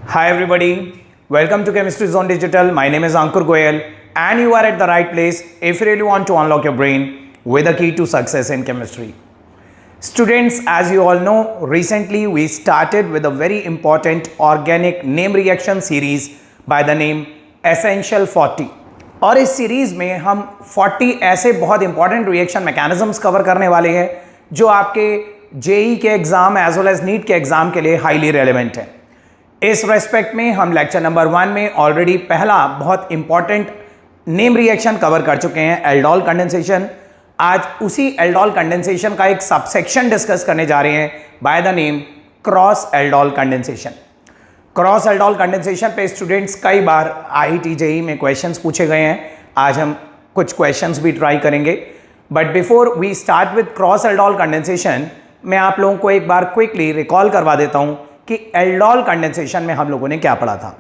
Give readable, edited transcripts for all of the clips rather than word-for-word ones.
Hi everybody, welcome to Chemistry Zone Digital. My name is Ankur Goyal and you are at the right place if you really want to unlock your brain with a key to success in chemistry. Students, as you all know, recently we started with a very important organic name reaction series by the name Essential 40. और इस series में हम 40 ऐसे बहुत important reaction mechanisms cover करने वाले हैं जो आपके जेई के exam as well as NEET के एग्जाम के लिए हाईली रेलेवेंट है। इस रेस्पेक्ट में हम लेक्चर नंबर 1 में ऑलरेडी पहला बहुत इंपॉर्टेंट नेम रिएक्शन कवर कर चुके हैं, एल्डोल कंडेंसेशन। आज उसी एल्डोल कंडेंसेशन का एक सबसेक्शन डिस्कस करने जा रहे हैं by the name cross aldol condensation. Cross aldol condensation पे स्टूडेंट्स कई बार आईआईटी जेईई में क्वेश्चंस पूछे गए हैं। आज हम कुछ क्वेश्चंस भी ट्राई करेंगे, but before we start with cross aldol condensation मैं आप लोगों को एक बार क्विकली रिकॉल करवा देता हूं कि एल्डोल कंडेंसेशन में हम लोगों ने क्या पढ़ा था।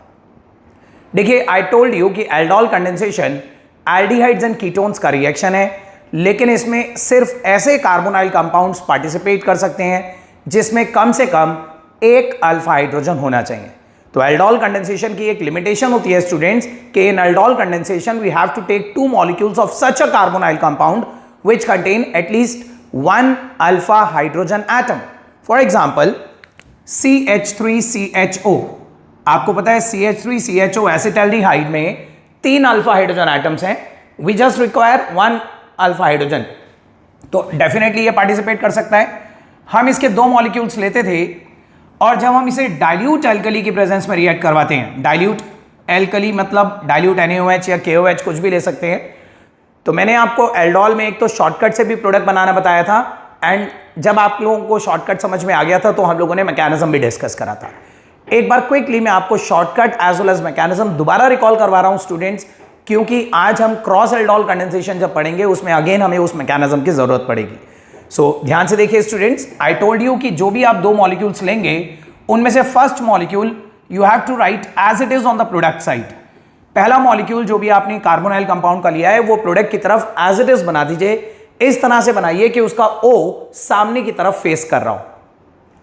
देखिए, आई टोल्ड यू कि aldol condensation aldehydes and ketones का रिएक्शन है, लेकिन इसमें सिर्फ ऐसे कार्बोनाइल कंपाउंड्स पार्टिसिपेट कर सकते हैं जिसमें कम से कम एक अल्फा हाइड्रोजन होना चाहिए। तो एल्डोल कंडेंसेशन की एक लिमिटेशन होती है स्टूडेंट्स कि in aldol condensation we have to take 2 molecules of such a carbonyl compound which contain at least 1 alpha hydrogen atom. For example CH3CHO, आपको पता है CH3CHO एसिटाल्डिहाइड में 3 अल्फा हाइड्रोजन एटम्स हैं। We just require 1 alpha hydrogen, तो definitely ये participate कर सकता है। हम इसके 2 मॉलिक्यूल्स लेते थे और जब हम इसे डाइल्यूट एल्कली की प्रेजेंस में रिएक्ट करवाते हैं, डाइल्यूट एल्कली मतलब डाइल्यूट NaOH या KOH कुछ भी ले सकते हैं। तो मैंने आपको एल्डोल में एक तो शॉर्टकट से भी प्रोडक्ट बनाना बताया था, एंड जब आप लोगों को शॉर्टकट समझ में आ गया था तो हम लोगों ने मैकेनिज्म भी डिस्कस करा था। एक बार क्विकली मैं आपको shortcut as well as mechanism दोबारा रिकॉल करवा रहा हूं स्टूडेंट्स, क्योंकि आज हम क्रॉस एल्डोल कंडेंसेशन जब पढ़ेंगे उसमें अगेन हमें उस मैकेनिज्म की जरूरत पड़ेगी। सो ध्यान से देखिए स्टूडेंट्स, आई टोल्ड यू कि जो भी आप 2 मॉलिक्यूल्स लेंगे उनमें से first molecule you have to write as it is on the product side. पहला मॉलिक्यूल जो भी आपने कार्बोनाइल कंपाउंड का लिया है वो प्रोडक्ट की तरफ एज इट इज बना दीजिए। इस तरह से बनाइए कि उसका O सामने की तरफ फेस कर रहा हो,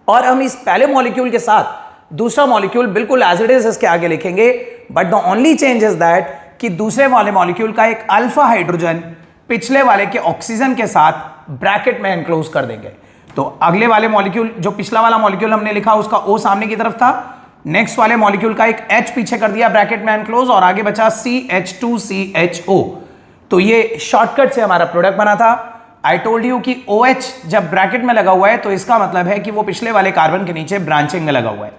और हम इस पहले मॉलिक्यूल के साथ दूसरा मॉलिक्यूल बिल्कुल एज इट इज इसके आगे लिखेंगे, but the only change is that कि दूसरे वाले मॉलिक्यूल का एक अल्फा हाइड्रोजन पिछले वाले के ऑक्सीजन के साथ ब्रैकेट में एनक्लोज कर देंगे। तो अगले वाले मॉलिक्यूल, जो पिछला वाला मॉलिक्यूल हमने लिखा उसका O सामने की तरफ था, नेक्स्ट वाले मॉलिक्यूल का एक H पीछे कर दिया ब्रैकेट में एनक्लोज, और आगे बचा CH2CHO। तो ये शॉर्टकट से हमारा प्रोडक्ट बना था। आई टोल्ड यू कि OH जब ब्रैकेट में लगा हुआ है तो इसका मतलब है कि वो पिछले वाले कार्बन के नीचे ब्रांचिंग में लगा हुआ है।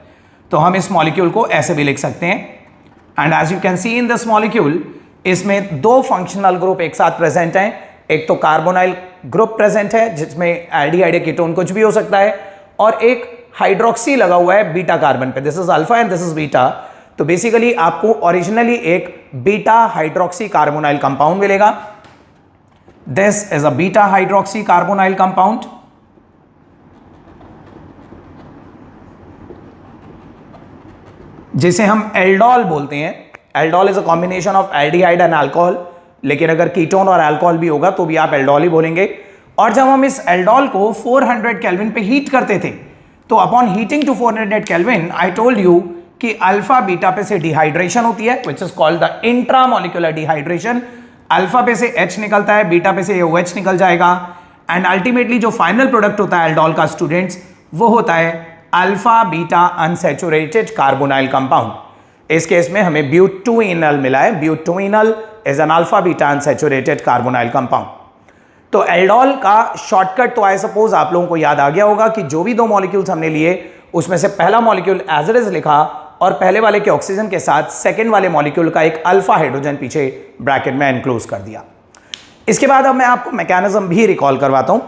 तो हम इस मॉलिक्यूल को ऐसे भी लिख सकते हैं, and as you can see in this molecule इसमें 2 फंक्शनल ग्रुप एक साथ प्रेजेंट हैं। एक तो कार्बोनाइल ग्रुप प्रेजेंट है जिसमें एल्डिहाइड कीटोन कुछ भी हो सकता है, और एक हाइड्रोक्सी लगा हुआ है बीटा कार्बन पे। This is alpha and this is beta. तो बेसिकली आपको ओरिजिनली एक बीटा हाइड्रोक्सी कार्बोनाइल कंपाउंड मिलेगा। This is a beta hydroxy carbonyl compound. जिसे हम एल्डोल बोलते हैं। Aldol is a combination of aldehyde and alcohol, लेकिन अगर कीटोन और अल्कोहल भी होगा तो भी आप एल्डोल ही बोलेंगे। और जब हम इस एल्डोल को 400 केल्विन पे हीट करते थे, तो upon heating to 400 kelvin I told you कि अल्फा बीटा पे से डिहाइड्रेशन होती है, which is called the intramolecular dehydration. Alpha पे से H निकलता है, बीटा पे से OH निकल जाएगा, एंड अल्टीमेटली जो फाइनल प्रोडक्ट होता है एल्डोल का स्टूडेंट्स, वो होता है alpha beta unsaturated carbonyl compound. इस केस में हमें ब्यूटूइनल मिला है। Butenal is an alpha beta unsaturated carbonyl compound. तो एल्डोल का शॉर्टकट तो आई सपोज आप लोगों को याद आ गया होगा कि जो भी 2 मॉलिक्यूल्स हमने लिए उसमें से पहला मॉलिक्यूल एज इट इज लिखा, और पहले वाले के ऑक्सीजन के साथ सेकेंड वाले मॉलिक्यूल का एक अल्फा हाइड्रोजन पीछे ब्रैकेट में एनक्लोज कर दिया। इसके बाद अब मैं आपको मैकेनिज्म भी रिकॉल करवाता हूं।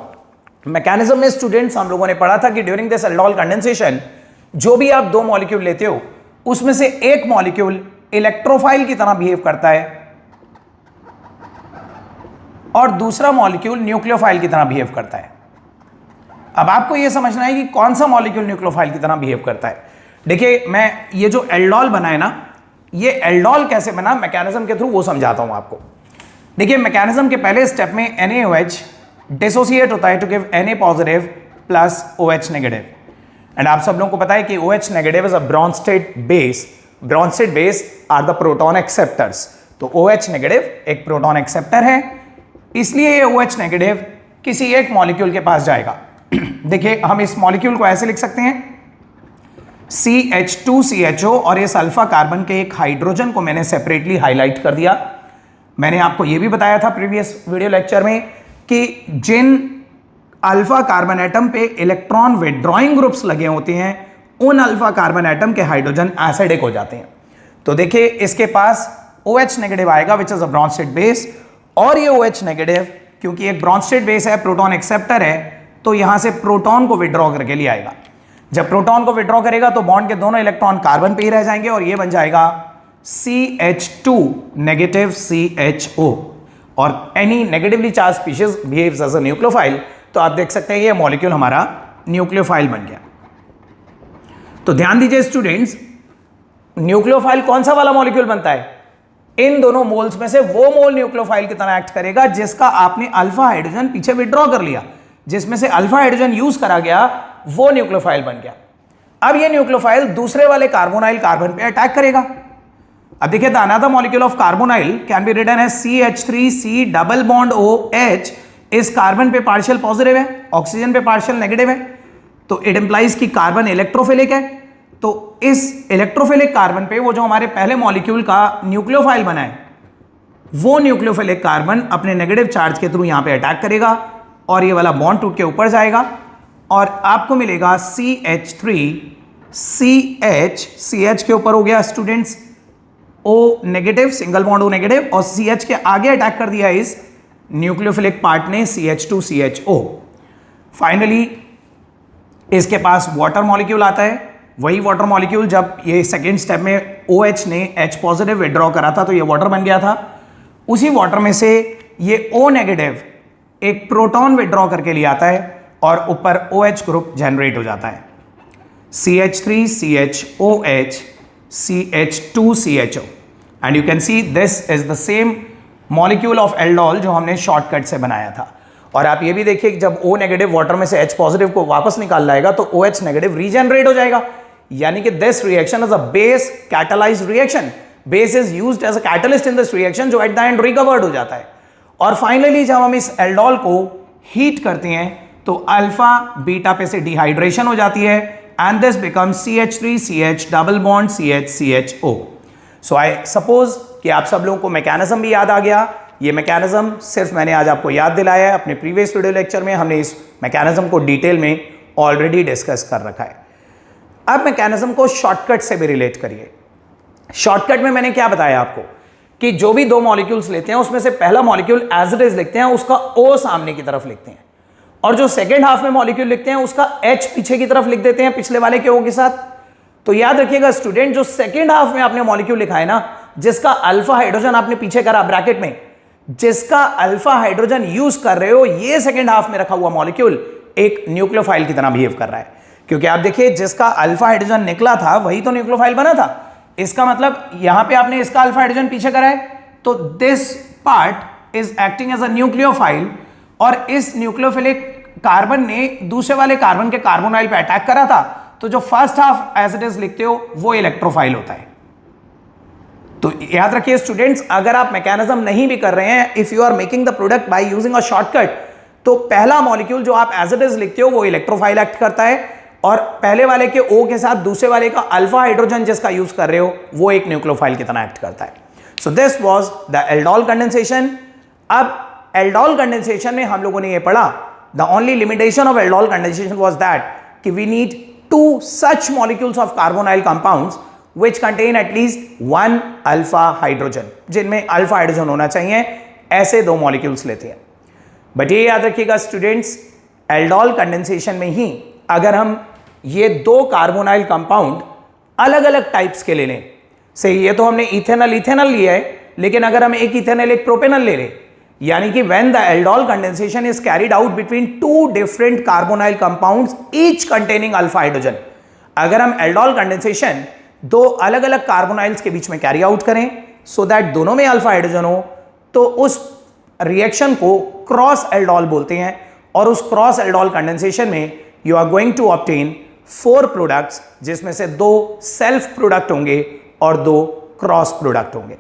मैकेनिज्म में स्टूडेंट्स हम लोगों ने पढ़ा था कि ड्यूरिंग दिस एल्डोल कंडेंसेशन जो भी आप 2 मॉलिक्यूल लेते हो उसमें से एक मॉलिक्यूल इलेक्ट्रोफाइल की तरह बिहेव करता है और दूसरा मॉलिक्यूल न्यूक्लियोफाइल की तरह बिहेव करता है। अब आपको यह समझना है कि कौन सा मॉलिक्यूल न्यूक्लियोफाइल की तरह बिहेव करता है। देखिए, मैं ये जो एल्डोल बना है ना, ये एल्डोल कैसे बना मैकेनिज्म के थ्रू वो समझाता हूं आपको। देखिए, मैकेनिज्म के पहले स्टेप में NaOH डिसोसिएट होता है to give Na positive plus OH negative, and आप सब लोगों को पता है कि OH negative is a Bronsted base. Bronsted base are the proton acceptors. तो OH नेगेटिव एक प्रोटॉन एक्सेप्टर है, इसलिए ये OH नेगेटिव किसी एक मॉलिक्यूल के पास जाएगा. देखिए हम इस मॉलिक्यूल को ऐसे लिख सकते हैं CH2CHO, और इस अल्फा कार्बन के एक हाइड्रोजन को मैंने सेपरेटली हाईलाइट कर दिया. मैंने आपको यह भी बताया था प्रीवियस वीडियो लेक्चर में कि जिन अल्फा कार्बन एटम पे इलेक्ट्रॉन विड्रॉइंग ग्रुप्स लगे होते हैं उन अल्फा कार्बन एटम के हाइड्रोजन एसिडिक हो जाते हैं. तो देखिए इसके पास OH नेगेटिव आएगा which is a Bronsted base, और ये OH नेगेटिव क्योंकि एक ब्रॉन्स्टेड बेस है, प्रोटॉन एक्सेप्टर है, तो यहां से प्रोटॉन को विड्रॉ करके ले आएगा. जब प्रोटॉन को विड्रॉ करेगा तो बॉन्ड के दोनों इलेक्ट्रॉन कार्बन पे ही रह जाएंगे और ये बन जाएगा CH2 नेगेटिव CHO. और any negatively charge species behaves as a nucleophile. तो आप देख सकते हैं ये मॉलिक्यूल हमारा न्यूक्लियोफाइल बन गया. तो ध्यान दीजिए स्टूडेंट्स, न्यूक्लियोफाइल कौन सा वाला मॉलिक्यूल बनता है? इन दोनों मोल्स में से वो मोल न्यूक्लियोफाइल की तरह एक्ट करेगा जिसका आपने अल्फा हाइड्रोजन पीछे विड्रॉ कर लिया. जिसमें से अल्फा हाइड्रोजन यूज करा गया वो न्यूक्लियोफाइल बन गया. अब ये न्यूक्लियोफाइल दूसरे वाले कार्बोनाइल कार्बन पे अटैक करेगा. अब देखिए the another molecule of carbonyl can be written as CH3C double bond OH. इस कार्बन पे पार्शियल पॉजिटिव है, ऑक्सीजन पे पार्शियल नेगेटिव है, तो इट इंप्लाइज कि कार्बन इलेक्ट्रोफिलिक है. तो इस इलेक्ट्रोफिलिक कार्बन पे वो जो हमारे पहले मॉलिक्यूल का न्यूक्लियोफाइल बना है वो न्यूक्लियोफिलिक कार्बन अपने नेगेटिव चार्ज के थ्रू यहां पे अटैक करेगा और ये वाला बॉन्ड टूट के ऊपर जाएगा और आपको मिलेगा CH3CH के ऊपर हो गया students O negative, single bond O negative, और CH के आगे अटैक कर दिया इस न्यूक्लियोफिलिक पार्ट ने CH2CHO. फाइनली इसके पास वाटर मॉलिक्यूल आता है. वही वाटर मॉलिक्यूल जब ये सेकेंड स्टेप में OH ने H पॉजिटिव विड्रॉ करा था तो ये वाटर बन गया था. उसी वाटर में से ये O नेगेटिव एक प्रोटॉन विड्रॉ करके ले आता है और ऊपर OH ग्रुप जनरेट हो जाता है. CH3CHOH CH2CHO. And you can see this is the same molecule of aldol जो हमने शॉर्टकट से बनाया था. और आप ये भी देखिए कि जब O नेगेटिव वाटर में से H पॉजिटिव को वापस निकाल लाएगा तो OH नेगेटिव रीजनरेट हो जाएगा. यानी कि this reaction is a base catalysed reaction. Base is used as a catalyst in this reaction जो एट द एंड रिकवर्ड हो जाता है. और फाइनली जब हम इस एल्डोल को हीट करते हैं तो अल्फा बीटा पे से डिहाइड्रेशन हो जाती है and this becomes CH3CH double bond CH so I suppose कि आप सब लोगों को मैकेनिज्म भी याद आ गया. ये मैकेनिज्म सिर्फ मैंने आज आपको याद दिलाया है. अपने प्रीवियस वीडियो लेक्चर में हमने इस मैकेनिज्म को डिटेल में ऑलरेडी डिस्कस कर रखा है. अब मैकेनिज्म को शॉर्टकट से भी रिलेट करिए. शॉर्टकट में मैंने क्या बताया आपको कि जो भी दो मॉलिक्यूल्स लेते हैं उसमें से पहला मॉलिक्यूल एज इट इज लिखते हैं, उसका O सामने की तरफ लिखते हैं, और जो सेकेंड हाफ में मॉलिक्यूल लिखते हैं उसका H पीछे की तरफ लिख देते हैं पिछले वाले के O के साथ. तो याद रखिएगा स्टूडेंट, जो सेकेंड हाफ में आपने मॉलिक्यूल लिखा है ना, जिसका अल्फा हाइड्रोजन आपने पीछे करा ब्रैकेट में, जिसका अल्फा हाइड्रोजन यूज कर रहे हो, ये सेकेंड हाफ में रखा हुआ मॉलिक्यूल एक न्यूक्लियोफाइल की तरह बिहेव कर रहा है. क्योंकि आप देखिए जिसका अल्फा हाइड्रोजन निकला था वही तो न्यूक्लियोफाइल बना था. इसका मतलब यहां पे आपने इसका अल्फा हाइड्रोजन पीछे करा है तो this part is acting as a nucleophile, और इस न्यूक्लियोफिलिक कार्बन ने दूसरे वाले कार्बन के कार्बोनाइल पे अटैक करा था. तो जो first half as it is लिखते हो वो इलेक्ट्रोफाइल होता है. तो याद रखिए स्टूडेंट्स, अगर आप मैकेनिज्म नहीं भी कर रहे हैं, if you are making the product by using a shortcut, तो पहला मॉलिक्यूल जो आप एज इट इज लिखते हो वो इलेक्ट्रोफाइल एक्ट करता है, और पहले वाले के O के साथ दूसरे वाले का अल्फा हाइड्रोजन जिसका यूज कर रहे हो वो एक न्यूक्लियोफाइल की तरह एक्ट करता है. So this was the aldol condensation. अब एल्डोल कंडेंसेशन में हम लोगों ने ये पढ़ा, the only limitation of aldol condensation was that कि we need 2 such molecules of carbonyl compounds which contain at least 1 alpha hydrogen, जिनमें अल्फा हाइड्रोजन होना चाहिए. ऐसे 2 मॉलिक्यूल्स लेते हैं. बट ये याद रखिएगा स्टूडेंट्स, एल्डोल कंडेंसेशन में ही अगर हम ये 2 कार्बोनाइल कंपाउंड अलग अलग टाइप्स के ले लें, से ये तो हमने इथेनॉल लिया है, लेकिन अगर हम एक इथेनॉल एक प्रोपेनॉल ले लें, यानी कि when the aldol condensation is carried out between 2 different carbonyl compounds each containing alpha hydrogen, अगर हम aldol condensation 2 अलग अलग कार्बोनाइल्स के बीच में कैरी आउट करें सो दैट दोनों में अल्फा हाइड्रोजन हो, तो उस रिएक्शन को क्रॉस एल्डोल बोलते हैं. और उस क्रॉस एल्डोल कंडेंसेशन में you are going to obtain 4 products, जिसमें से 2 सेल्फ प्रोडक्ट होंगे और 2 क्रॉस प्रोडक्ट होंगे।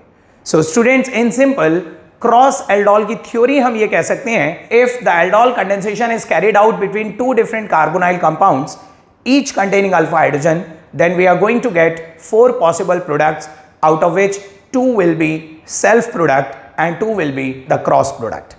So students, in simple cross aldol की थ्योरी हम ये कह सकते हैं, if the aldol condensation is carried out between 2 different carbonyl compounds each containing alpha hydrogen, then we are going to get 4 possible products, out of which 2 will be self product and 2 will be the cross product.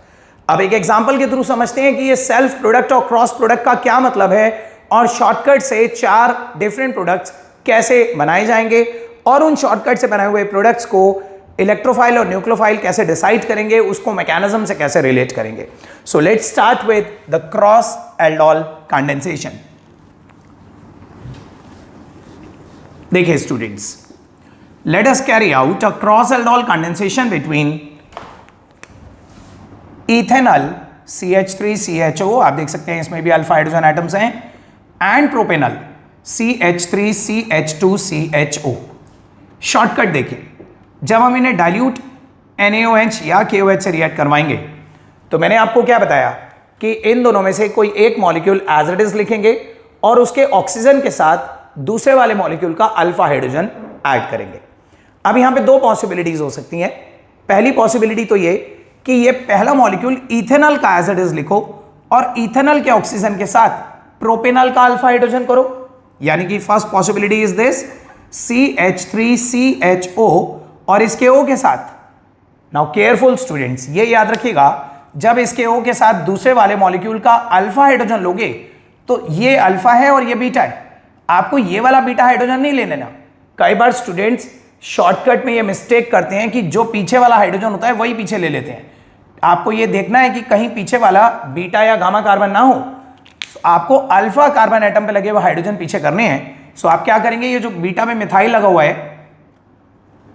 अब एक example के through समझते हैं कि ये self product और cross product का क्या मतलब है और शॉर्टकट से 4 डिफरेंट प्रोडक्ट्स कैसे बनाए जाएंगे और उन शॉर्टकट से बनाए हुए प्रोडक्ट्स को इलेक्ट्रोफाइल और न्यूक्लियोफाइल कैसे डिसाइड करेंगे, उसको मैकेनिज्म से कैसे रिलेट करेंगे। So let's start with the cross aldol condensation. देखिए students, let us carry out a cross aldol condensation between ethanol CH3CHO, आप देख सकते हैं इसमें भी अल्फा हाइड्रोजन एटम्स हैं, एंड प्रोपेनॉल CH3CH2CHO। शॉर्टकट देखिए, जब हम इन्हें डाइल्यूट NaOH या KOH से रिएक्ट करवाएंगे तो मैंने आपको क्या बताया कि इन दोनों में से कोई एक मॉलिक्यूल एज इट इज लिखेंगे और उसके ऑक्सीजन के साथ दूसरे वाले मॉलिक्यूल का अल्फा हाइड्रोजन ऐड करेंगे। अब यहां पे 2 पॉसिबिलिटीज हो सकती हैं। पहली पॉसिबिलिटी तो ये कि ये पहला मॉलिक्यूल इथेनॉल का एज इट इज लिखो और इथेनॉल के ऑक्सीजन के साथ प्रोपेनॉल का अल्फा हाइड्रोजन करो, यानी कि first possibility is this CH3CHO और इसके O के साथ, नाउ केयरफुल स्टूडेंट्स, ये याद रखिएगा, जब इसके O के साथ दूसरे वाले मॉलिक्यूल का अल्फा हाइड्रोजन लोगे तो ये अल्फा है और ये बीटा है, आपको ये वाला बीटा हाइड्रोजन नहीं ले लेना। कई बार स्टूडेंट्स शॉर्टकट में ये मिस्टेक करते हैं कि जो पीछे वाला हाइड्रोजन होता है वही पीछे ले लेते हैं। आपको ये देखना है कि कहीं पीछे वाला बीटा या गामा कार्बन ना हो, तो आपको अल्फा कार्बन एटम पे लगे हुए हाइड्रोजन पीछे करने हैं। सो आप क्या करेंगे, ये जो बीटा में मिथाइल लगा हुआ है,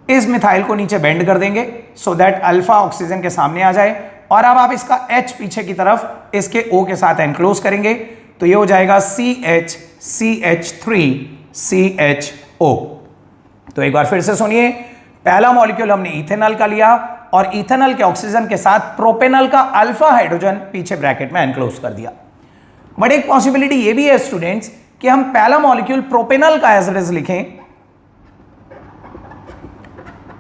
इस मिथाइल को नीचे बेंड कर देंगे सो दैट अल्फा ऑक्सीजन के सामने आ जाए, और अब आप इसका H पीछे की तरफ इसके O के साथ एनक्लोज करेंगे तो ये हो जाएगा CH3CH2CHO। तो एक बार फिर से सुनिए, पहला मॉलिक्यूल हमने इथेनॉल का लिया और इथेनॉल के ऑक्सीजन के साथ प्रोपेनॉल का अल्फा हाइड्रोजन पीछे ब्रैकेट में एनक्लोज कर दिया। बट एक पॉसिबिलिटी ये भी है स्टूडेंट्स कि हम पहला मॉलिक्यूल प्रोपेनॉल का एज इट इज लिखें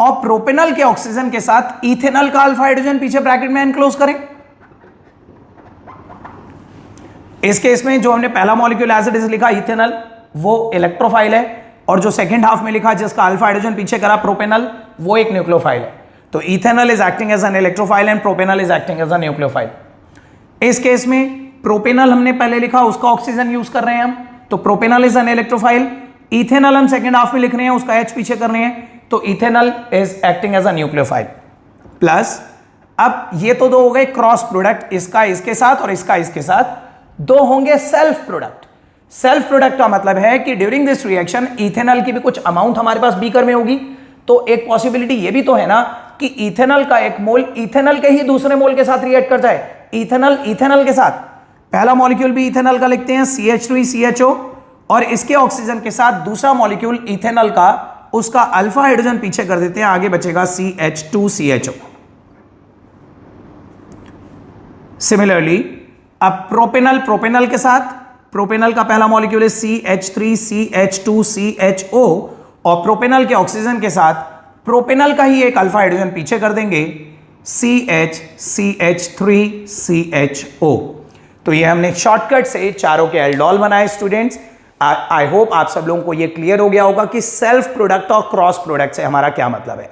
और प्रोपेनॉल के ऑक्सीजन के साथ इथेनॉल का अल्फा हाइड्रोजन पीछे ब्रैकेट में एनक्लोज करें। इस केस में जो हमने पहला मॉलिक्यूल एज इट इज लिखा इथेनॉल, वो इलेक्ट्रोफाइल है, और जो सेकंड हाफ में लिखा जिसका अल्फा हाइड्रोजन पीछे करा प्रोपेनॉल, वो एक न्यूक्लियोफाइल है। तो ethanol is acting as an electrophile and propanol is acting as a nucleophile. इस केस में प्रोपेनॉल हमने पहले लिखा, उसका ऑक्सीजन यूज कर रहे हैं हम, तो propanol is an electrophile. Ethanol हम सेकंड हाफ में लिख रहे हैं, उसका H पीछे कर रहे हैं, तो ethanol is acting as a nucleophile. Plus अब ये तो 2 हो गए क्रॉस प्रोडक्ट, इसका इसके साथ और इसका इसके साथ, 2 होंगे सेल्फ प्रोडक्ट। सेल्फ प्रोडक्ट का मतलब है कि ड्यूरिंग दिस रिएक्शन इथेनॉल की भी कुछ अमाउंट हमारे पास बीकर में होगी, तो एक पॉसिबिलिटी ये भी तो है ना कि इथेनॉल का एक मोल इथेनॉल के ही दूसरे मोल के साथ रिएक्ट कर जाए। इथेनॉल के साथ पहला मॉलिक्यूल भी इथेनॉल का लिखते हैं CH3CHO, और इसके ऑक्सीजन के साथ दूसरा मॉलिक्यूल इथेनॉल का, उसका अल्फा हाइड्रोजन पीछे कर देते हैं, आगे बचेगा CH2CHO। सिमिलरली अब प्रोपेनॉल के साथ, प्रोपेनॉल का पहला मॉलिक्यूल है CH3CH2CHO, और प्रोपेनॉल के ऑक्सीजन के साथ प्रोपेनॉल का ही एक अल्फा हाइड्रोजन पीछे कर देंगे CH3CH2। तो ये हमने शॉर्टकट से चारों के एल्डोल बनाए स्टूडेंट्स। आई होप आप सब लोगों को ये क्लियर हो गया होगा कि सेल्फ प्रोडक्ट और क्रॉस प्रोडक्ट से हमारा क्या मतलब है।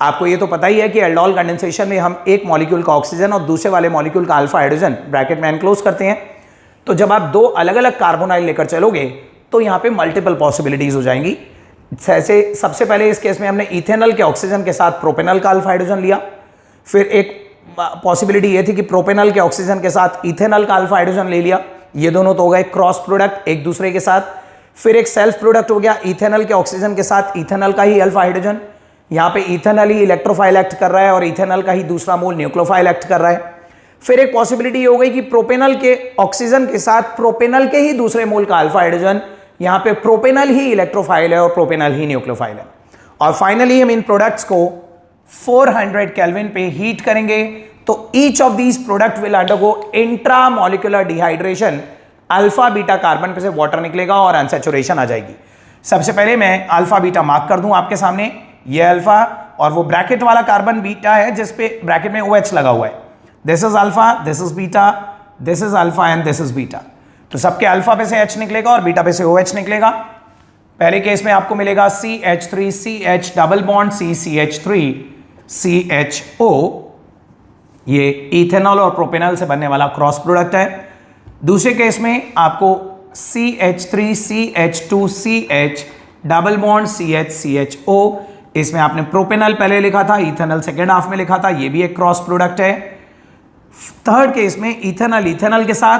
आपको ये तो पता ही है कि एल्डोल कंडेंसेशन में हम एक मॉलिक्यूल का ऑक्सीजन और दूसरे वाले मॉलिक्यूल का अल्फा हाइड्रोजन ब्रैकेट में एनक्लोज करते हैं। तो जब आप 2 अलग अलग कार्बोनाइल लेकर चलोगे तो यहां पे मल्टीपल पॉसिबिलिटीज हो जाएंगी। जैसे सबसे पहले इस केस में हमने इथेनॉल के ऑक्सीजन के साथ प्रोपेनॉल का अल्फा हाइड्रोजन लिया, फिर एक पॉसिबिलिटी ये थी कि प्रोपेनॉल के ऑक्सीजन के साथ इथेनॉल का अल्फा हाइड्रोजन ले लिया, ये दोनों तो हो गए क्रॉस प्रोडक्ट एक दूसरे के साथ। फिर एक सेल्फ प्रोडक्ट हो गया, इथेनॉल के ऑक्सीजन के साथ इथेनॉल का ही अल्फा हाइड्रोजन, यहां पे इथेनॉल ही इलेक्ट्रोफाइल एक्ट कर रहा है और इथेनॉल का ही दूसरा मोल न्यूक्लियोफाइल एक्ट कर रहा है। फिर एक पॉसिबिलिटी हो गई कि प्रोपेनॉल के ऑक्सीजन के साथ प्रोपेनॉल के ही दूसरे मोल का अल्फा हाइड्रोजन, यहां पे प्रोपेनॉल ही इलेक्ट्रोफाइल है और प्रोपेनॉल ही न्यूक्लियोफाइल है। और फाइनली हम इन प्रोडक्ट्स को 400 केल्विन पे हीट करेंगे, तो each of these product will undergo intramolecular dehydration alpha beta carbon पे से वाटर निकलेगा और अनसैचुरेशन आ जाएगी। सबसे पहले मैं अल्फा बीटा मार्क कर दूं आपके सामने, ये अल्फा और वो ब्रैकेट वाला कार्बन बीटा है जिसपे ब्रैकेट में OH लगा हुआ है। This is alpha, this is beta, this is alpha and this is beta. तो सबके अल्फा पे से H निकलेगा और बीटा पे से OH निकलेगा। पहले केस में आपको मिलेगा CH3 CH double bond CH3 CHO, ये इथेनॉल और प्रोपेनॉल से बनने वाला क्रॉस प्रोडक्ट है। दूसरे केस में आपको CH3 CH2 CH double bond CHCHO, इसमें आपने प्रोपेनॉल पहले लिखा था, इथेनॉल सेकेंड हाफ में लिखा था, ये भी एक क्रॉस प्रोडक्ट है। थर्ड केस में इथेनॉल इथेनॉल के साथ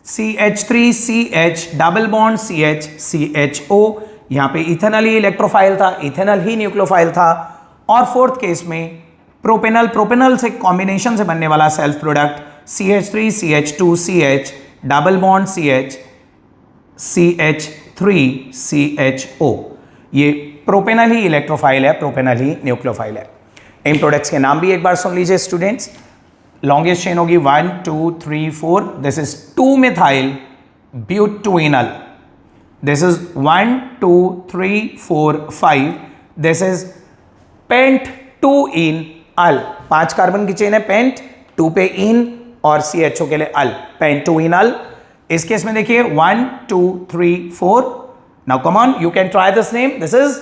CH3 CH double bond CHCHO, यहां पे इथेनॉल ही इलेक्ट्रोफाइल था, इथेनॉल ही न्यूक्लियोफाइल था। और फोर्थ केस में प्रोपेनॉल प्रोपेनॉल से कॉम्बिनेशन से बनने वाला self product CH3 CH2 CH double bond CH CH3 CHO, ये प्रोपेनॉल ही इलेक्ट्रोफाइल है, प्रोपेनॉल ही न्यूक्लियोफाइल है। इन प्रोडक्ट्स के नाम भी एक बार सुन लीजिए स्टूडेंट्स। लॉन्गेस्ट चेन होगी 1 2 3 4, this is 2 methyl butanol, this is 1 2 3 4 5, this is pent 2 en al, 5 carbon की चेन है, पेंट 2 पे इन और CHO के लिए अल, पेंट 2 इन अल। इस केस में देखिए 1 2 3 4, now come on you can try this name, this is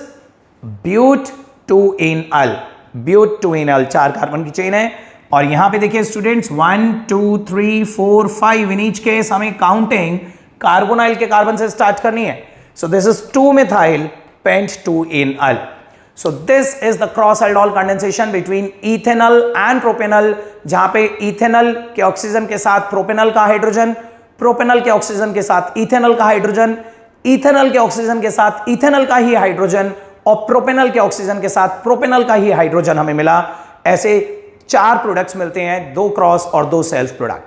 but 2 en al, but 2 en al, 4 carbon की चेन है। और यहां पे देखिए स्टूडेंट्स 1 2 3 4 5, इन ईच केस हमें काउंटिंग कार्बोनाइल के कार्बन से स्टार्ट करनी है। So this is 2 methyl pent 2 en al. So this is the cross aldol condensation between ethanol and propanol, जहां पे इथेनॉल के ऑक्सीजन के साथ प्रोपेनॉल का हाइड्रोजन, प्रोपेनॉल के ऑक्सीजन के साथ इथेनॉल का हाइड्रोजन, इथेनॉल के ऑक्सीजन के साथ इथेनॉल का ही हाइड्रोजन और प्रोपेनॉल के ऑक्सीजन के साथ प्रोपेनॉल का ही हाइड्रोजन हमें मिला। ऐसे 4 प्रोडक्ट्स मिलते हैं, 2 क्रॉस और 2 सेल्फ प्रोडक्ट।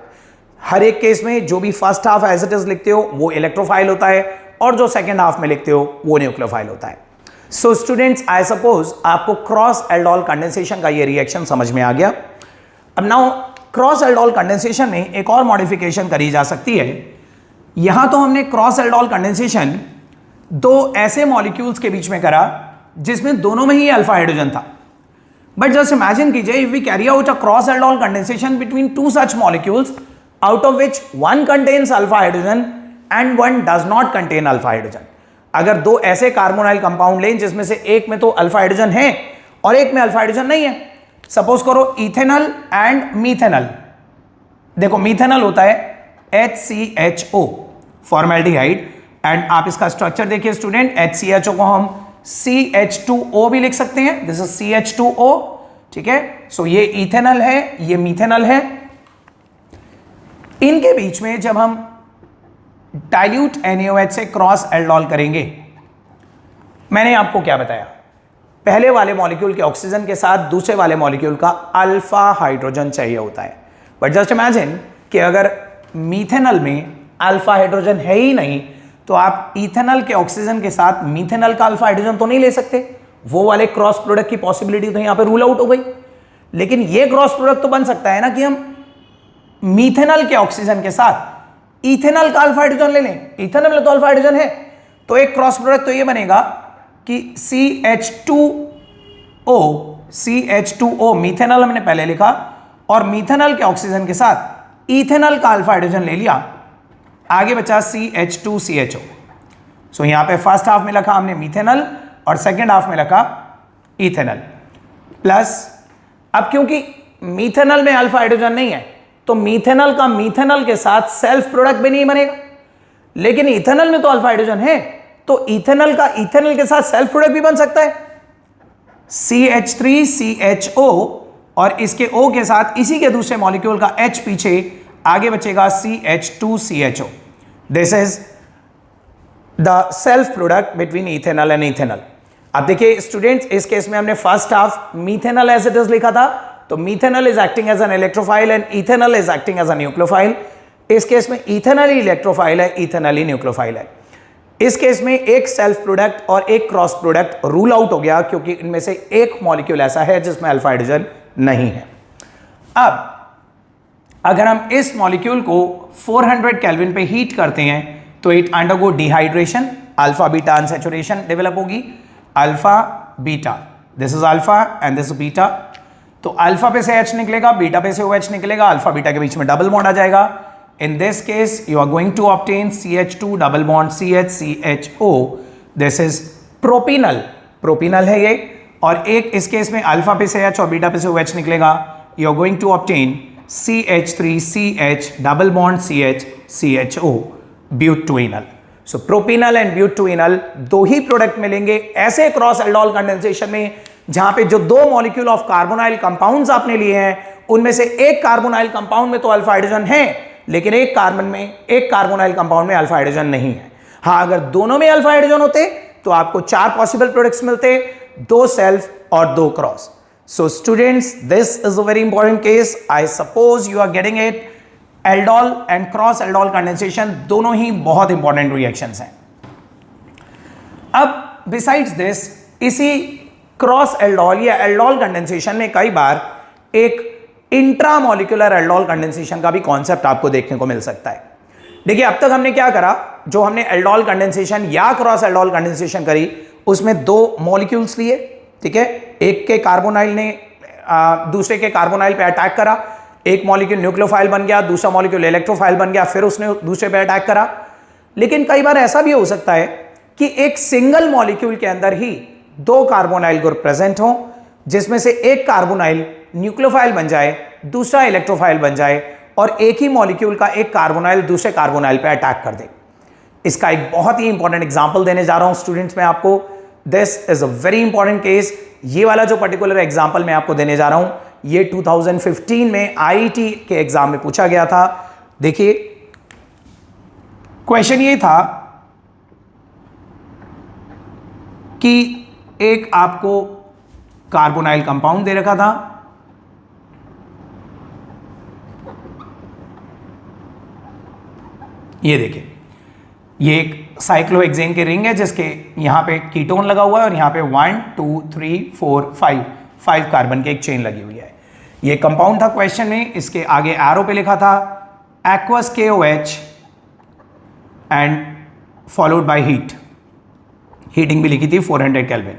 हर एक केस में जो भी first half as it is लिखते हो वो इलेक्ट्रोफाइल होता है और जो सेकेंड हाफ में लिखते हो वो न्यूक्लियोफाइल होता है। सो स्टूडेंट्स, आई सपोज आपको क्रॉस एल्डोल कंडेंसेशन का ये रिएक्शन समझ में आ गया। अब नाउ क्रॉस एल्डोल कंडेंसेशन में एक और मॉडिफिकेशन करी जा सकती है। यहां तो हमने क्रॉस एल्डोल कंडेंसेशन 2 ऐसे मॉलिक्यूल्स के बीच में करा जिसमें दोनों में ही अल्फा हाइड्रोजन था। बट जस्ट इमेजिन कीजिए if we carry out a cross aldol condensation between 2 such molecules out of which 1 contains alpha hydrogen and 1 does not contain alpha hydrogen. अगर 2 ऐसे कार्बोनाइल कंपाउंड लें जिसमें से एक में तो अल्फा हाइड्रोजन है और एक में अल्फा हाइड्रोजन नहीं है, सपोज करो इथेनॉल एंड मीथेनॉल। देखो मीथेनॉल होता है HCHO फॉर्मेल्डिहाइड, एंड आप इसका स्ट्रक्चर देखिए स्टूडेंट, HCHO को हम CH2O भी लिख सकते हैं, दिस इज CH2O, ठीक है। सो ये इथेनॉल है, ये मीथेनॉल है। इनके बीच में जब हम डाइल्यूट NaOH से क्रॉस एल्डोल करेंगे, मैंने आपको क्या बताया, पहले वाले मॉलिक्यूल के ऑक्सीजन के साथ दूसरे वाले मॉलिक्यूल का अल्फा हाइड्रोजन चाहिए होता है। बट जस्ट इमेजिन कि अगर मीथेनॉल में अल्फा हाइड्रोजन है ही नहीं तो आप इथेनॉल के ऑक्सीजन के साथ मीथेनॉल का अल्फा हाइड्रोजन तो नहीं ले सकते, वो वाले क्रॉस प्रोडक्ट की पॉसिबिलिटी तो यहां पे रूल आउट हो गई। लेकिन ये क्रॉस प्रोडक्ट तो बन सकता है ना कि हम मीथेनॉल के ऑक्सीजन के साथ इथेनॉल का अल्फा हाइड्रोजन ले लें, इथेनॉल में तो अल्फा हाइड्रोजन है, तो एक क्रॉस प्रोडक्ट तो ये बनेगा कि CH2O मीथेनॉल हमने पहले लिखा और मीथेनॉल के ऑक्सीजन के साथ इथेनॉल का अल्फा हाइड्रोजन ले लिया, आगे बचा CH2CHO। सो यहां पे फर्स्ट हाफ में लिखा हमने मीथेनॉल और सेकेंड हाफ में लिखा इथेनॉल प्लस। अब क्योंकि मीथेनॉल में अल्फा हाइड्रोजन नहीं है तो मीथेनॉल का मीथेनॉल के साथ सेल्फ प्रोडक्ट भी नहीं बनेगा, लेकिन इथेनॉल में तो अल्फा हाइड्रोजन है तो इथेनॉल का इथेनॉल के साथ सेल्फ प्रोडक्ट भी बन सकता है CH3CHO, और इसके O के साथ इसी के दूसरे मॉलिक्यूल का H पीछे, आगे बचेगा CH2CHO। This is the self product between ethanol and ethanol. अब देखिए स्टूडेंट्स, इस केस में हमने first half methanol as it is लिखा था, तो methanol is acting as an electrophile and ethanol is acting as a nucleophile. इस case में इथेनॉल ही इलेक्ट्रोफाइल है, इथेनॉल ही न्यूक्लियोफाइल है। इस केस में एक सेल्फ प्रोडक्ट और एक क्रॉस प्रोडक्ट रूल आउट हो गया क्योंकि इनमें से एक मॉलिक्यूल ऐसा है जिसमें अल्फा हाइड्रोजन नहीं है। अब अगर हम इस मॉलिक्यूल को 400 केल्विन पे हीट करते हैं तो it undergo dehydration, alpha beta unsaturation develop होगी, alpha beta, this is alpha and this beta. तो अल्फा पे से H निकलेगा, बीटा पे से OH निकलेगा, अल्फा बीटा के बीच में डबल बॉन्ड आ जाएगा। In this case you are going to obtain CH2 double bond CH this is propenal, propenal है ये। और एक इस केस में अल्फा पे से H और बीटा पे से OH निकलेगा, you are going to obtain CH3CH double bond CHO butenal. So propenal and butenal दो ही प्रोडक्ट मिलेंगे ऐसे क्रॉस एल्डोल कंडेंसेशन में जहां पे जो दो मॉलिक्यूल ऑफ कार्बोनाइल कंपाउंड्स आपने लिए हैं उनमें से एक कार्बोनाइल कंपाउंड में तो अल्फा हाइड्रोजन है, लेकिन एक कार्बोनाइल कंपाउंड में अल्फा हाइड्रोजन नहीं है। हाँ, अगर दोनों में अल्फा हाइड्रोजन होते तो आपको 4 पॉसिबल प्रोडक्ट्स मिलते, 2 सेल्फ और 2 cross. So students, this is a very important case. I suppose you are getting it. Aldol and cross aldol condensation दोनों ही बहुत इंपॉर्टेंट रिएक्शंस हैं। अब बिसाइड्स दिस, इसी क्रॉस एल्डोल या एल्डोल कंडेंसेशन में कई बार एक इंट्रामोलिकुलर एल्डोल कंडेंसेशन का भी कॉन्सेप्ट आपको देखने को मिल सकता है। देखिए, अब तक हमने क्या करा, जो हमने एल्डोल कंडेंसेशन या क्रॉस एल्डोल कंडेंसेशन करी उसमें 2 मॉलिक्यूल्स लिए, ठीक है। एक के कार्बोनाइल ने दूसरे के कार्बोनाइल पे अटैक करा, एक मॉलिक्यूल न्यूक्लियोफाइल बन गया, दूसरा मॉलिक्यूल इलेक्ट्रोफाइल बन गया, फिर उसने दूसरे पे अटैक करा। लेकिन कई बार ऐसा भी हो सकता है कि एक सिंगल मॉलिक्यूल के अंदर ही 2 कार्बोनाइल ग्रुप प्रेजेंट हो, जिसमें से एक कार्बोनाइल न्यूक्लियोफाइल बन जाए, दूसरा इलेक्ट्रोफाइल बन जाए, और एक ही मॉलिक्यूल का एक कार्बोनाइल दूसरे कार्बोनाइल पे अटैक कर दे। इसका एक बहुत ही इंपॉर्टेंट एग्जाम्पल देने जा रहा हूं स्टूडेंट्स, मैं आपको। This is a very important case. ये वाला जो पर्टिकुलर एग्जाम्पल मैं आपको देने जा रहा हूं, ये 2015 में आईआईटी के एग्जाम में पूछा गया था। देखिए, क्वेश्चन ये था कि एक आपको कार्बोनाइल कंपाउंड दे रखा था, ये देखिए, ये एक साइक्लोहेक्सेन की रिंग है जिसके यहां पे कीटोन लगा हुआ है और यहां पे 1 2 3 4 5 कार्बन की एक चेन लगी हुई है। ये कंपाउंड था क्वेश्चन में, इसके आगे एरो पे लिखा था aqueous KOH and followed by heat, heating भी लिखी थी 400 kelvin,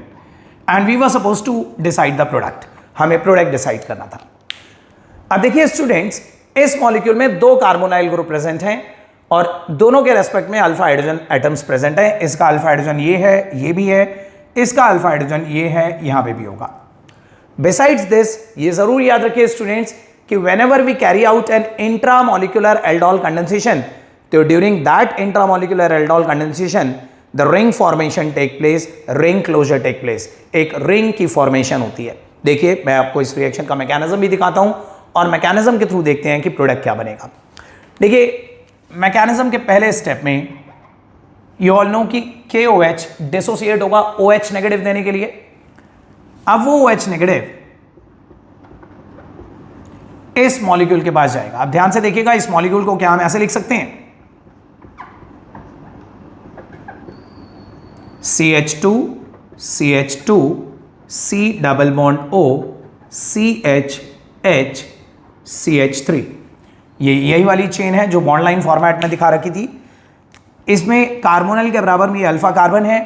and we were suppose to decide the product, हमें प्रोडक्ट डिसाइड करना था। अब देखिए स्टूडेंट्स, इस मॉलिक्यूल में 2 कार्बोनाइल ग्रुप प्रेजेंट हैं और दोनों के रेस्पेक्ट में अल्फा हाइड्रोजन एटम्स प्रेजेंट है। इसका अल्फा हाइड्रोजन ये है, ये भी है, इसका अल्फा हाइड्रोजन ये है, यहां पे भी होगा। बिसाइड्स दिस, ये जरूर याद रखिए स्टूडेंट्स कि whenever we carry out an intramolecular aldol condensation, तो during that intramolecular aldol condensation the ring formation take place, ring closure take place, एक रिंग की फॉर्मेशन होती है। देखिए, मैं आपको इस रिएक्शन का मैकेनिज्म भी दिखाता हूं और मैकेनिज्म के थ्रू देखते हैं कि प्रोडक्ट क्या बनेगा। देखिए, मैकेनिज्म के पहले स्टेप में यू ऑल नो कि KOH डिसोसिएट होगा OH नेगेटिव देने के लिए। अब वो OH नेगेटिव इस मॉलिक्यूल के पास जाएगा। अब ध्यान से देखिएगा, इस मॉलिक्यूल को क्या हम ऐसे लिख सकते हैं, CH2 CH2 C double bond O CH CH3, ये यही वाली चेन है जो बॉन्ड लाइन फॉर्मेट में दिखा रखी थी। इसमें कार्बोनाइल के बराबर में ये अल्फा कार्बन है।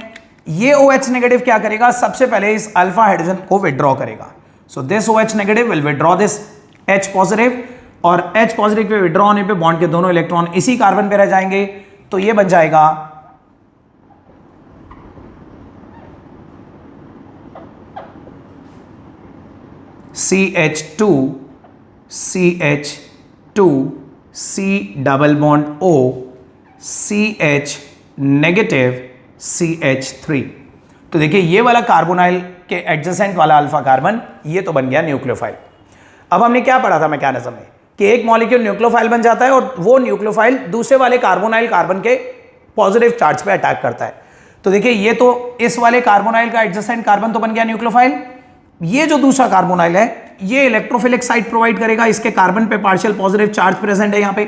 ये OH नेगेटिव क्या करेगा, सबसे पहले इस अल्फा हाइड्रोजन को विड्रॉ करेगा। So this OH negative will withdraw this H positive, और H पॉजिटिव पे विड्रॉ होने पे बॉन्ड के दोनों इलेक्ट्रॉन इसी कार्बन पे रह जाएंगे, तो ये बन जाएगा CH2 CH2 C double bond O CH negative CH3। तो देखिए, ये वाला कार्बोनाइल के एडजेसेंट वाला अल्फा कार्बन, ये तो बन गया न्यूक्लियोफाइल। अब हमने क्या पढ़ा था मैकेनिज्म में कि एक मॉलिक्यूल न्यूक्लियोफाइल बन जाता है और वो न्यूक्लियोफाइल दूसरे वाले कार्बोनाइल कार्बन के पॉजिटिव चार्ज पे अटैक करता है। तो देखिए, ये तो इस वाले कार्बोनाइल का एडजेसेंट कार्बन तो बन गया न्यूक्लियोफाइल। ये जो दूसरा कार्बोनाइल है, ये इलेक्ट्रोफिलिक साइट प्रोवाइड करेगा, इसके कार्बन पे पार्शियल पॉजिटिव चार्ज प्रेजेंट है यहां पे।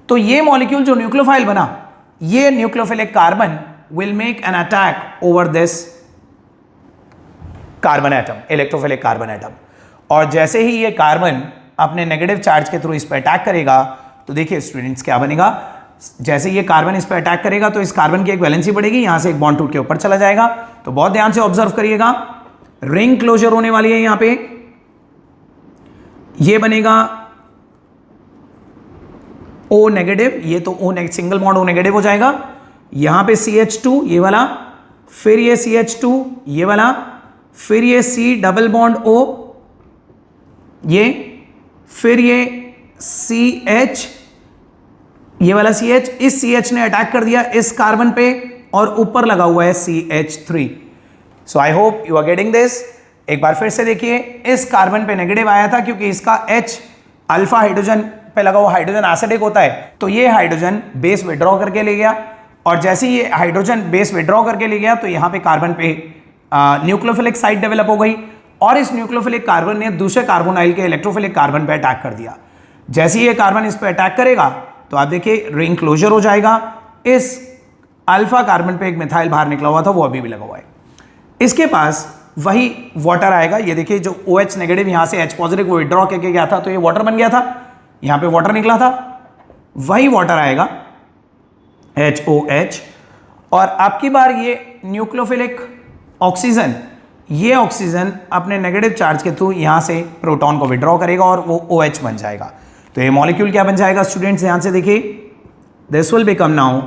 तो ये मॉलिक्यूल जो न्यूक्लियोफाइल बना, ये nucleophilic carbon will make an attack over this carbon atom, electrophilic carbon atom. और जैसे ही ये कार्बन अपने नेगेटिव चार्ज के थ्रू इस पर अटैक करेगा तो देखिए स्टूडेंट्स क्या बनेगा, जैसे ये कार्बन इस पर अटैक करेगा तो इस कार्बन की एक वैलेंसी बढ़ेगी, यहां से एक बॉन्ड टूट के ऊपर चला जाएगा। तो बहुत ध्यान से ऑब्जर्व करिएगा, रिंग क्लोजर होने वाली है यहां पे, ये बनेगा O नेगेटिव, ये तो O single bond O negative हो जाएगा, यहां पे CH2 ये वाला, फिर ये CH2 ये वाला, फिर ये C डबल बॉन्ड O ये, फिर ये CH ये वाला CH, इस CH ने अटैक कर दिया इस कार्बन पे और ऊपर लगा हुआ है CH3। So I hope you are getting this. एक बार फिर से देखिए, इस कार्बन पे नेगेटिव आया था क्योंकि इसका H अल्फा हाइड्रोजन पे लगा हुआ हाइड्रोजन एसिडिक होता है, तो ये हाइड्रोजन बेस विड्रॉ करके ले गया, और जैसे ही ये हाइड्रोजन बेस विड्रॉ करके ले गया तो यहाँ पे कार्बन पे न्यूक्लियोफिलिक साइट डेवलप हो गई, और इस न्यूक्लियोफिलिक कार्बन ने दूसरे कार्बोनाइल के इलेक्ट्रोफिलिक कार्बन पे अटैक कर दिया। जैसे ही ये कार्बन इस पे अटैक करेगा तो आप देखिए रिंग क्लोजर हो जाएगा, इस अल्फा कार्बन पे एक मिथाइल बाहर निकला हुआ था वो अभी भी लगा हुआ है, इसके पास वही वाटर आएगा। ये देखिए जो OH नेगेटिव यहाँ से H पॉजिटिव को विड्रॉ करके गया था तो ये वाटर बन गया था, यहाँ पे वाटर निकला था, वही वाटर आएगा HOH, और आपकी बार ये न्यूक्लियोफिलिक ऑक्सीजन, ये ऑक्सीजन अपने नेगेटिव चार्ज के थ्रू यहाँ से प्रोटॉन को विड्रॉ करेगा और वो OH बन जाएगा। तो ये मॉलिक्यूल क्या बन जाएगा स्टूडेंट्स, ध्यान से देखिए, दिस विल बिकम नाउ,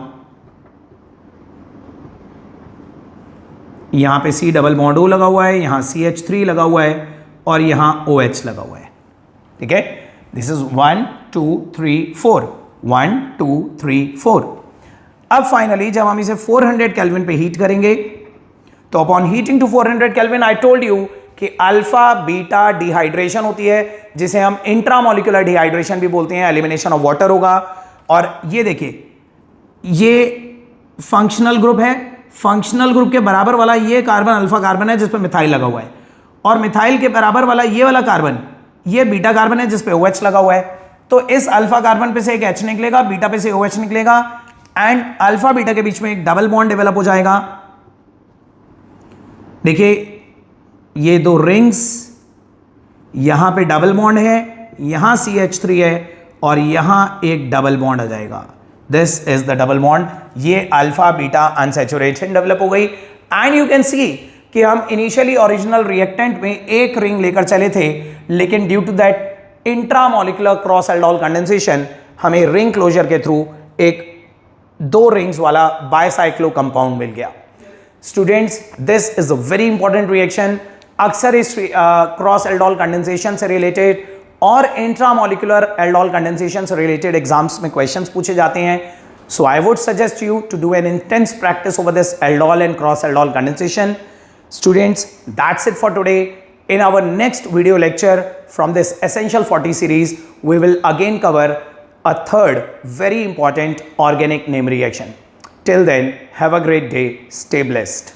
यहां पे C डबल बॉन्ड O लगा हुआ है, यहां CH3 लगा हुआ है और यहां OH लगा हुआ है, ठीक है। This is 1 2 3 4, 1 2 3 4। अब फाइनली जब हम इसे 400 केल्विन पे हीट करेंगे तो upon heating to 400 kelvin I told you कि अल्फा बीटा डिहाइड्रेशन होती है, जिसे हम इंट्रामोलिकुलर डिहाइड्रेशन भी बोलते हैं, एलिमिनेशन ऑफ वाटर होगा। और ये देखिए ये फंक्शनल ग्रुप है, फंक्शनल ग्रुप के बराबर वाला ये कार्बन अल्फा कार्बन है जिस पे मिथाइल लगा हुआ है, और मिथाइल के बराबर वाला ये वाला कार्बन ये बीटा कार्बन है जिस पे OH लगा हुआ है। तो इस अल्फा कार्बन पे से एक H निकलेगा, बीटा पे से OH निकलेगा, एंड अल्फा बीटा के बीच में एक डबल बॉन्ड डेवलप हो जाएगा। देखिए ये दो रिंग्स, यहां पे डबल बॉन्ड है, यहां CH3 है और यहां एक डबल बॉन्ड आ जाएगा, this is the double bond. ये अल्फा बीटा अनसैचुरेशन डेवलप हो गई, एंड यू कैन सी कि हम इनिशियली ओरिजिनल रिएक्टेंट में एक रिंग लेकर चले थे, लेकिन due to that intramolecular cross aldol condensation हमें रिंग क्लोजर के थ्रू एक 2 रिंग्स वाला बायसाइक्लो कंपाउंड मिल गया। Students this is a very important reaction, अक्सर इस क्रॉस एल्डोल कंडेंसेशन से रिलेटेड और इंट्रामोलिकुलर एल्डोल कंडेंसेशन से रिलेटेड एग्जाम्स में क्वेश्चंस पूछे जाते हैं। So I would suggest you to do an intense practice over this aldol and cross aldol condensation. Students, that's it for today. In our next video lecture from this Essential 40 series, we will again cover a third very important organic name reaction. Till then, have a great day. Stay blessed.